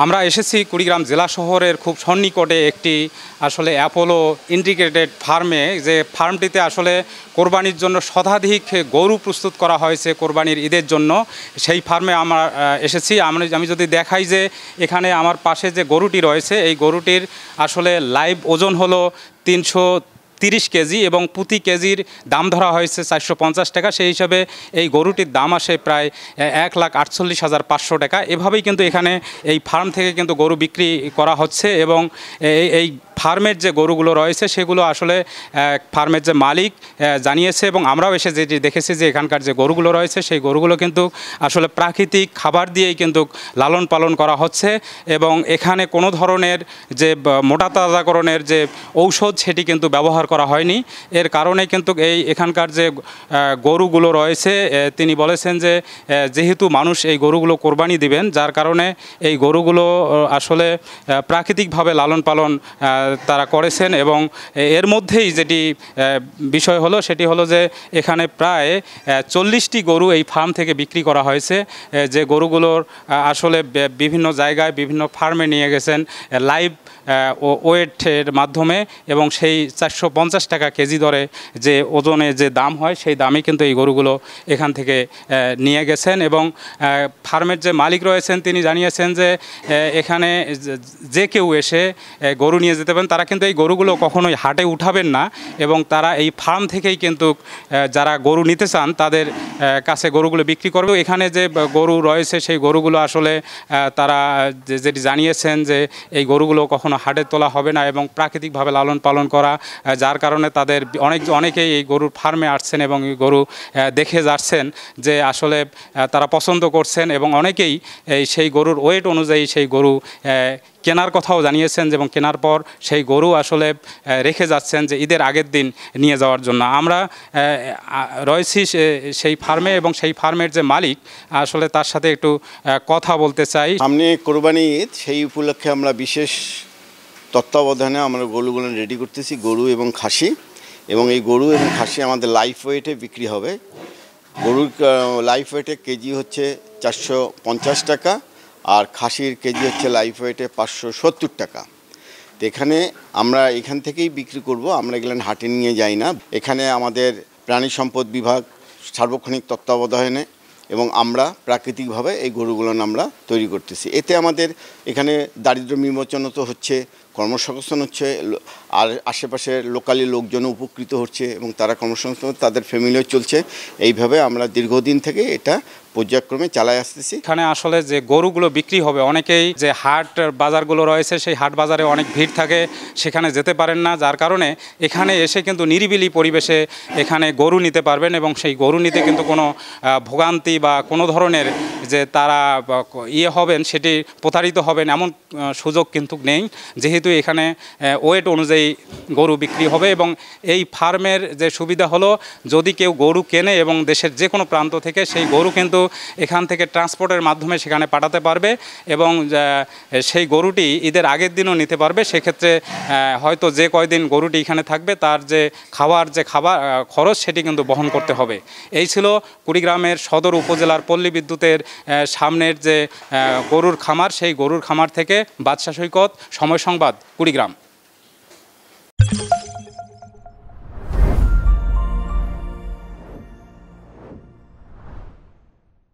আমরা এসেছি কুড়িগ্রাম জেলা শহরের খুব সন্নিকটে একটি আসলে অ্যাপোলো ইন্টিগ্রেটেড ফার্মে, যে ফার্মটিতে আসলে কোরবানির জন্য শতাধিক গরু প্রস্তুত করা হয়েছে কোরবানির ঈদের জন্য। সেই ফার্মে আমরা এসেছি। আমি যদি দেখাই যে এখানে আমার পাশে যে গরুটি রয়েছে, এই গরুটির আসলে লাইভ ওজন হলো 330 কেজি এবং প্রতি কেজির দাম ধরা হয়েছে 450 টাকা। সেই হিসাবে এই গরুটির দাম আসে প্রায় 1,48,500 টাকা। এভাবেই কিন্তু এখানে এই ফার্ম থেকে কিন্তু গরু বিক্রি করা হচ্ছে এবং এই ফার্মের যে গরুগুলো রয়েছে সেগুলো আসলে ফার্মের যে মালিক জানিয়েছে এবং আমরাও এসে যেটি দেখেছি যে এখানকার যে গরুগুলো রয়েছে সেই গরুগুলো কিন্তু আসলে প্রাকৃতিক খাবার দিয়েই কিন্তু লালন পালন করা হচ্ছে এবং এখানে কোনো ধরনের যে মোটা তাজাকরণের যে ঔষধ সেটি কিন্তু ব্যবহার করা হয়নি। এর কারণে কিন্তু এখানকার যে গরুগুলো রয়েছে তিনি বলেছেন যে যেহেতু মানুষ এই গরুগুলো কোরবানি দিবেন, যার কারণে এই গরুগুলো আসলে প্রাকৃতিকভাবে লালন পালন তারা করেছেন এবং এর মধ্যেই যেটি বিষয় হলো সেটি হলো যে এখানে প্রায় 40টি গরু এই ফার্ম থেকে বিক্রি করা হয়েছে, যে গরুগুলোর আসলে বিভিন্ন জায়গায় বিভিন্ন ফার্মে নিয়ে গেছেন লাইভ ওয়েটের মাধ্যমে এবং সেই 450 টাকা কেজি দরে যে ওজনে যে দাম হয় সেই দামে কিন্তু এই গরুগুলো এখান থেকে নিয়ে গেছেন এবং ফার্মের যে মালিক রয়েছেন তিনি জানিয়েছেন যে এখানে যে কেউ এসে গরু নিয়ে যেতে পারেন। তারা কিন্তু এই গরুগুলো কখনোই হাটে উঠাবেন না এবং তারা এই ফার্ম থেকেই কিন্তু যারা গরু নিতে চান তাদের কাছে গরুগুলো বিক্রি করবে। এখানে যে গরু রয়েছে সেই গরুগুলো আসলে তারা যেটি জানিয়েছেন যে এই গরুগুলো কখনো হাটে তোলা হবে না এবং প্রাকৃতিকভাবে লালন পালন করা, যার কারণে তাদের অনেকেই এই গরুর ফার্মে আসছেন এবং এই গরু দেখে যাচ্ছেন যে আসলে তারা পছন্দ করছেন এবং অনেকেই সেই গরুর ওয়েট অনুযায়ী সেই গরু কেনার কথাও জানিয়েছেন এবং কেনার পর সেই গরু আসলে রেখে যাচ্ছেন যে ঈদের আগের দিন নিয়ে যাওয়ার জন্য। আমরা রয়েছি সেই ফার্মে এবং সেই ফার্মের যে মালিক আসলে তার সাথে একটু কথা বলতে চাই। সামনে কোরবানি ঈদ, সেই উপলক্ষে আমরা বিশেষ তত্ত্বাবধানে আমরা গরুগুলো রেডি করতেছি, গরু এবং খাসি, এবং এই গরু এবং খাসি আমাদের লাইফ ওয়েটে বিক্রি হবে। গরুর লাইফ ওয়েটে কেজি হচ্ছে 450 টাকা আর খাসির কেজি হচ্ছে লাইফ ওয়েটে 570 টাকা। তো আমরা এখান থেকেই বিক্রি করব, আমরা এগুলো হাটে নিয়ে যাই না। এখানে আমাদের প্রাণী সম্পদ বিভাগ সার্বক্ষণিক তত্ত্বাবধানে এবং আমরা প্রাকৃতিকভাবে এই গরুগুলো আমরা তৈরি করতেছি। এতে আমাদের এখানে দারিদ্র্য বিমোচন তো হচ্ছে, কর্মসংস্থান হচ্ছে, আর আশেপাশের লোকালি লোকজন উপকৃত হচ্ছে এবং তারা কর্মসংস্থান তাদের ফ্যামিলিও চলছে। এইভাবে আমরা দীর্ঘদিন থেকে এটা পর্যায়ক্রমে চালায় আসতেছি। এখানে আসলে যে গরুগুলো বিক্রি হবে, অনেকেই যে হাট বাজারগুলো রয়েছে সেই হাট বাজারে অনেক ভিড় থাকে, সেখানে যেতে পারেন না, যার কারণে এখানে এসে কিন্তু নিরিবিলি পরিবেশে এখানে গরু নিতে পারবেন এবং সেই গরু নিতে কিন্তু কোনো ভোগান্তি বা কোনো ধরনের যে তারা হবেন সেটি প্রতারিত হবেন এমন সুযোগ কিন্তু নেই, যেহেতু এখানে ওয়েট অনুযায়ী গরু বিক্রি হবে। এবং এই ফার্মের যে সুবিধা হলো, যদি কেউ গরু কেনে এবং দেশের যে কোনো প্রান্ত থেকে সেই গরু কিন্তু এখান থেকে ট্রান্সপোর্টের মাধ্যমে সেখানে পাঠাতে পারবে এবং সেই গরুটি ঈদের আগের দিনও নিতে পারবে। সেক্ষেত্রে হয়তো যে কয়দিন গরুটি এখানে থাকবে তার যে খাবার খরচ সেটি কিন্তু বহন করতে হবে। এই ছিল কুড়িগ্রামের সদর উপজেলার পল্লী বিদ্যুতের সামনের যে গরুর খামার, সেই গরুর খামার থেকে বাদশা সৈকত, সময় সংবাদ, কুড়িগ্রাম।